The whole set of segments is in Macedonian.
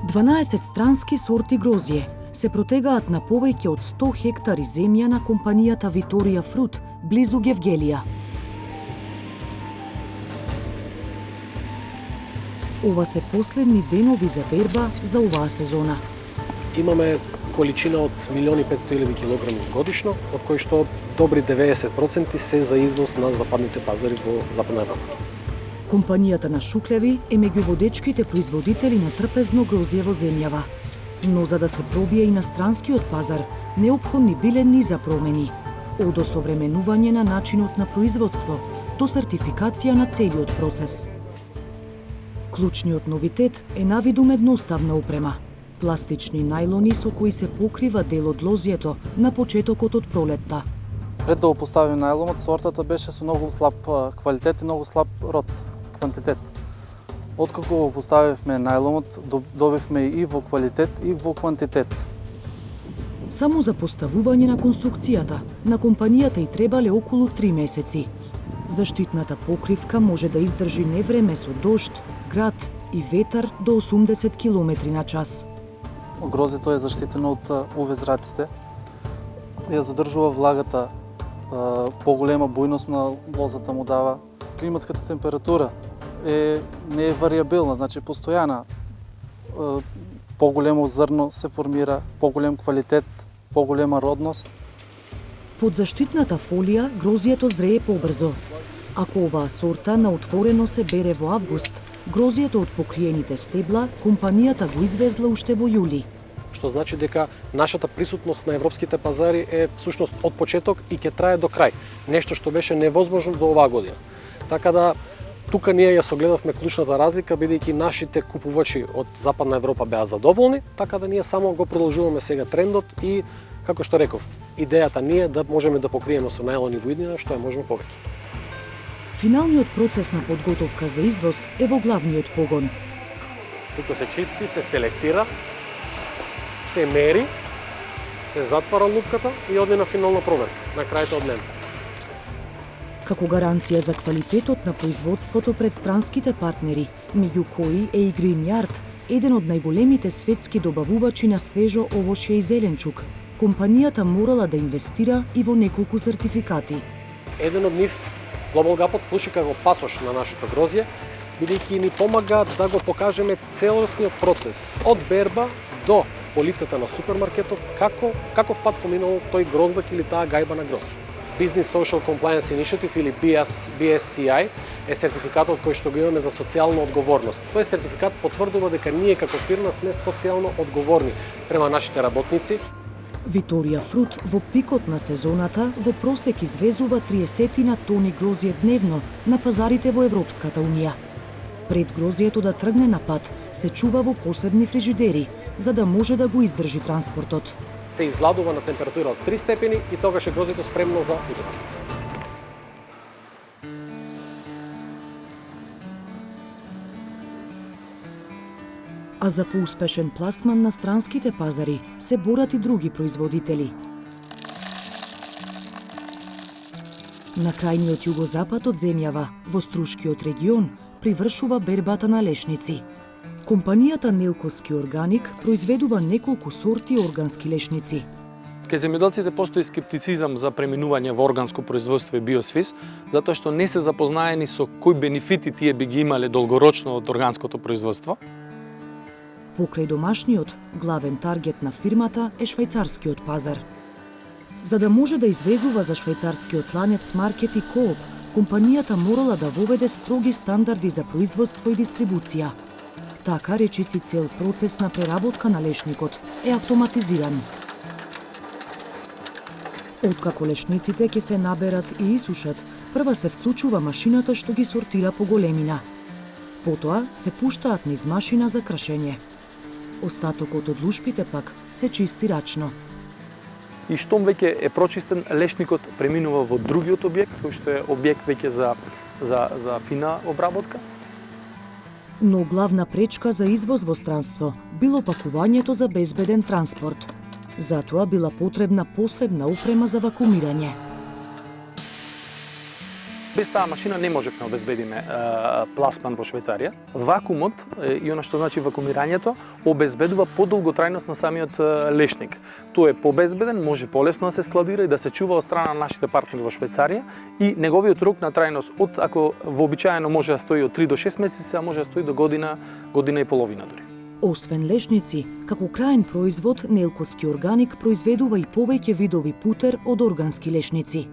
12 странски сорти грозје се протегаат на повеќе од 100 хектари земја на компанијата Виторија Фрут, близу Гевгелија. Ова се последни денови за берба за оваа сезона. Имаме количина од 1.500.000 килограми годишно, од кои што добри 90% се за извоз на западните пазари во Западна Европа. Компанијата на Шуклеви е меѓу водечките производители на трпезно грозје во земјава. Но за да се пробие и на странскиот пазар, неопходни биле низа промени. Од осовременување на начинот на производство до сертификација на целиот процес. Клучниот новитет е навидум едноставна опрема. Пластични најлони со кои се покрива дел од лозјето на почетокот од пролетта. Пред да го поставим најлонот, сортата беше со многу слаб квалитет и многу слаб род, квантитет. Откако го поставивме најлонот, добивме и во квалитет и во квантитет. Само за поставување на конструкцијата на компанијата и требале околу 3 месеци. Заштитната покривка може да издржи невреме со дожд, град и ветар до 80 км на час. Грозето е заштитено од UV-зраците. Ја задржува влагата, поголема бујност на лозата му дава. Климатската температура не е вариабилна, значи постојана. Поголемо зрно се формира, поголем квалитет, поголема родност. Под заштитната фолија грозјето зрее побрзо. Ако оваа сорта на отворено се бере во август, грозјето од покриените стебла компанијата го извезла уште во јули. Што значи дека нашата присутност на европските пазари е всушност од почеток и ќе трае до крај. Нешто што беше невозможно до оваа година. Така да тука ние ја согледавме клучната разлика, бидејќи нашите купувачи од Западна Европа беа задоволни, така да ние само го продолжуваме сега трендот и, како што реков, идејата ни е да можеме да покриеме со најлони во иднина што е можно повеќе. Финалниот процес на подготовка за извоз е во главниот погон. Тука се чисти, се селектира, се мери, се затвара лупката и оди на финална проверка, на крајот од ден. Како гаранција за квалитетот на производството пред странските партнери, меѓу кои е и Greenyard, еден од најголемите светски добавувачи на свежо овошје и зеленчук, компанијата морала да инвестира и во неколку сертификати. Еден од нив, Global Gapot, служи како пасош на нашето грозје, бидејќи ни помага да го покажеме целосниот процес од берба до полицата на супермаркетот, каков пат поминало тој гроздак или таа гајба на грозје. Business Social Compliance Initiative или BSCI е сертификатот кој што го имаме за социјална одговорност. Тој сертификат потврдува дека ние како фирма сме социјално одговорни према нашите работници. Виторија Фрут во пикот на сезоната во просек извезува 30 тони грозје дневно на пазарите во Европската унија. Пред грозјето да тргне на пат, се чува во посебни фрижидери, за да може да го издржи транспортот. Се изладува на температура од 3 степени и тогаш е грозјето спремно за утрока. А за поуспешен пласман на странските пазари се борат и други производители. На крајниот југозапад од земјава, во Струшкиот регион, привршува бербата на лешници. Компанијата Нелковски органик произведува неколку сорти органски лешници. Кај земјоделците постои скептицизам за преминување во органско производство и биосвис, затоа што не се запознаени со кои бенефити тие би ги имале долгорочно од органското производство. Покрај домашниот, главен таргет на фирмата е швајцарскиот пазар. За да може да извезува за швајцарскиот ланец Маркет и Кооп, компанијата морала да воведе строги стандарди за производство и дистрибуција. Така, речиси, цел процес на преработка на лешникот е автоматизиран. Откако лешниците ќе се наберат и исушат, прва се вклучува машината што ги сортира по големина. Потоа се пуштаат низ машина за кршење. Остатокот од лушпите пак се чисти рачно. И штом веќе е прочистен, лешникот преминува во другиот објект, кој што е објект веќе за фина обработка. Но главна пречка за извоз во странство било пакувањето за безбеден транспорт. Затоа била потребна посебна опрема за вакуумирање. Без таа машина не можевме да обезбедиме пласман во Швајцарија. Вакуумот и она што значи вакуумирањето обезбедува подолготрајност на самиот лешник. Тој е побезбеден, може полесно да се складира и да се чува од страна на нашите партнери во Швајцарија и неговиот рок на трајност од ако вообичаено може да стои од 3 до 6 месеци, а може да стои до година, година и половина дури. Освен лешници, како крајен производ, Нелковски органик произведува и повеќе видови путер од органски лешници.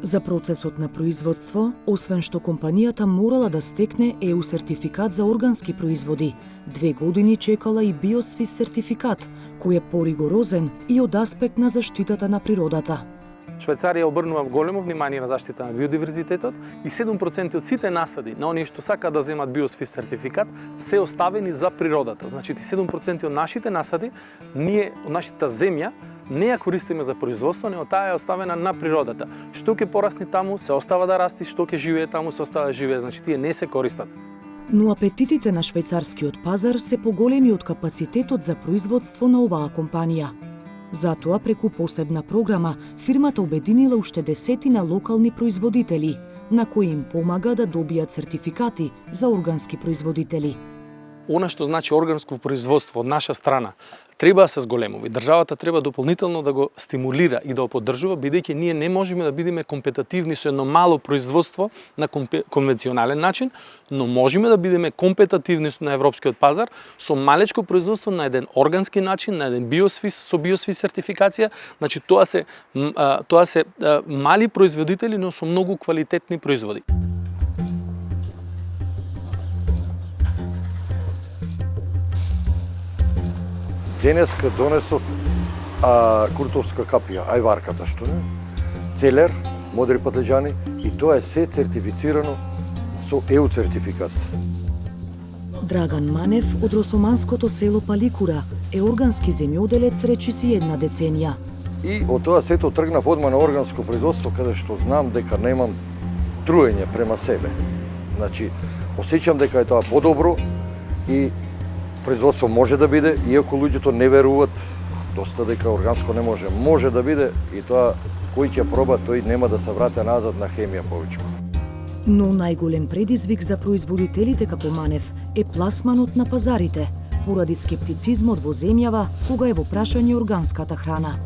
За процесот на производство, освен што компанијата морала да стекне ЕУ сертификат за органски производи, 2 години чекала и Биосвис сертификат, кој е поригорозен и од аспект на заштитата на природата. Швајцарија обрнува големо внимание на заштита на биодиверзитетот и 7% од сите насади на оние што сакаат да земат Биосвис сертификат се оставени за природата. Значи 7% од нашите насади, ние од нашата земја не ја користиме за производство, но таа е оставена на природата. Што ќе порасне таму, се остава да расти, што ќе живее таму, се остава да живее, значи тие не се користат. Но апетитите на швајцарскиот пазар се поголеми од капацитетот за производство на оваа компанија. Затоа, преку посебна програма, фирмата обединила уште десетина локални производители, на кои им помага да добијат сертификати за органски производители. Она што значи органско производство од наша страна треба да се зголемува. Државата треба дополнително да го стимулира и да го поддржува, бидејќи ние не можеме да бидеме компетативни со едно мало производство на конвенционален начин, но можеме да бидеме компетативни на европскиот пазар со малечко производство на еден органски начин, на еден биосвис со биосвис сертификација. Значи тоа се мали производители, но со многу квалитетни производи. Денеска донесов куртовска капија, ајварката што не, целер, модри патлеџани и тоа е се цертифицирано со ЕУ сертификат. Драган Манев од росоманското село Паликура е органски земјоделец речиси 1 деценија. И од тоа сето тргнав одма на органско производство, каде што знам дека немам труење према себе. Значи, осеќам дека е тоа подобро и производство може да биде, иако луѓето не веруваат доста дека органско не може. Може да биде и тоа кој ќе проба, тој нема да се врати назад на хемија повеќе. Но најголем предизвик за производителите како Манев е пласманот на пазарите, поради скептицизмот во земјава кога е во прашање органската храна.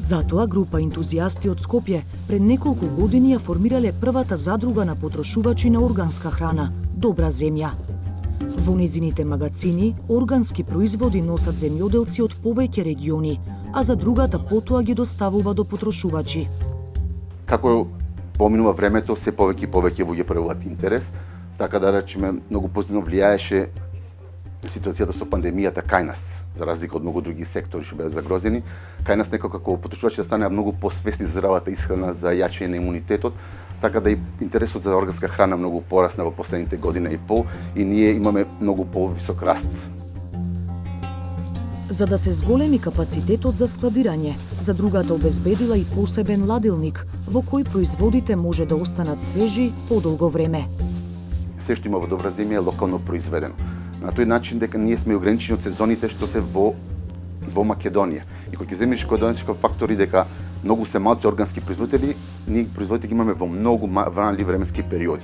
Затоа група ентузијасти од Скопје пред неколку години ја формирале првата задруга на потрошувачи на органска храна Добра земја. Во незините магацини, органски производи носат земјоделци од повеќе региони, а за другата потоа ги доставува до потрошувачи. Како поминува времето, се повеќе и повеќе луѓе пројавуваат интерес, така да речеме многу позитивно влијаеше ситуацијата со пандемијата кај нас, за разлика од многу други сектори што беа загрозени. Кај нас некако како потрошувачи да станеа многу посвесни за здравата исхрана, за јачење на имунитетот, така да и интересот за органска храна многу порасна во последните година и пол и ние имаме многу повисок раст. За да се зголеми капацитетот за складирање, задругата обезбедила и посебен ладилник во кој производите може да останат свежи подолго време. Се што има во Добра земја е локално произведено. На тој начин дека ние сме ограничени од сезоните што се во Македонија. И кога ќе земеш економски фактори дека многу се малци органски производители, ние производите ги имаме во многу вранли временски периоди.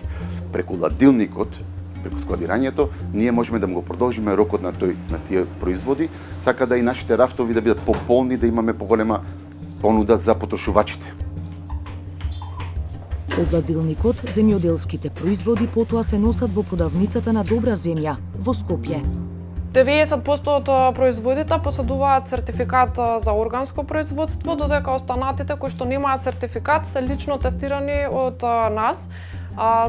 Преку ладилникот, преку складирањето, ние можеме да го продолжиме рокот на тие производи, така да и нашите рафтови да бидат пополни, да имаме поголема понуда за потрошувачите. Од ладилникот, земјоделските производи потоа се носат во продавницата на Добра земја во Скопје. 90% од производите поседуваат сертификат за органско производство, додека останатите кои што немаат сертификат се лично тестирани од нас.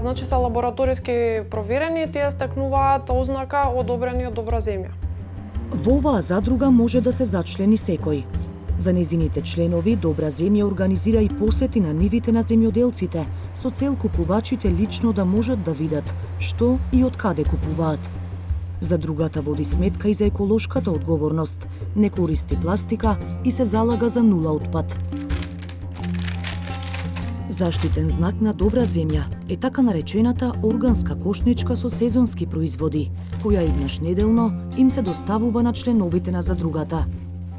Значи се лабораториски проверени и тие стекнуваат ознака одобрени од Добра земја. Во оваа задруга може да се зачлени секој. За незините членови Добра земја организира и посети на нивите на земјоделците со цел купувачите лично да можат да видат што и од каде купуваат. Задругата води сметка и за еколошката одговорност, не користи пластика и се залага за нула отпад. Заштитен знак на Добра земја е така наречената органска кошничка со сезонски производи, која еднаш неделно им се доставува на членовите на задругата.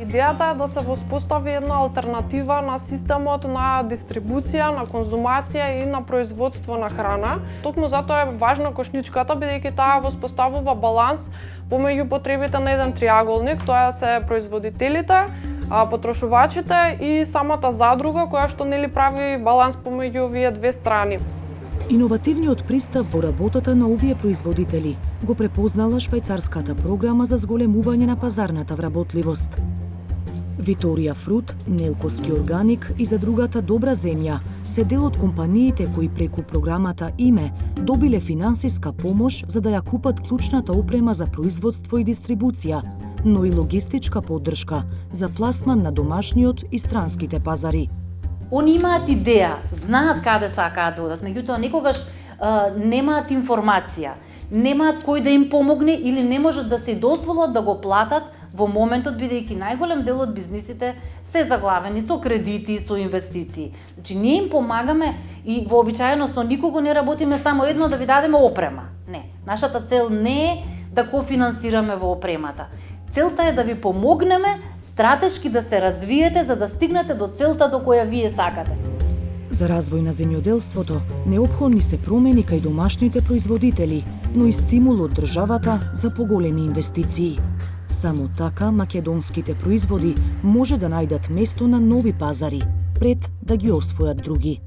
Идејата е да се воспостави една алтернатива на системот на дистрибуција, на конзумација и на производство на храна. Токму затоа е важна кошничката, бидејќи таа воспоставува баланс помеѓу потребите на еден триаголник, тоа се производителите, потрошувачите и самата задруга која што нели прави баланс помеѓу овие две страни. Иновативниот пристап во работата на овие производители го препознала швајцарската програма за зголемување на пазарната вработливост. Виторија Фрут, Нелковски органик и Задругата Добра земја се дел од компаниите кои преку програмата ИМЕ добиле финансиска помош за да ја купат клучната опрема за производство и дистрибуција, но и логистичка поддршка за пласман на домашниот и странските пазари. Они имаат идеја, знаат каде сакаат да одат, меѓутоа некогаш немаат информација, немаат кој да им помогне или не можат да се дозволат да го платат во моментот, бидејќи најголем дел од бизнисите се заглавени со кредити и со инвестиции. Значи, ние им помагаме и вообичаено со никого не работиме само едно да ви дадеме опрема. Не, нашата цел не е да кофинансираме во опремата. Целта е да ви помогнеме стратешки да се развиете за да стигнете до целта до која вие сакате. За развој на земјоделството неопходни се промени кај домашните производители, но и стимул од државата за поголеми инвестиции. Само така македонските производи може да најдат место на нови пазари, пред да ги освојат други.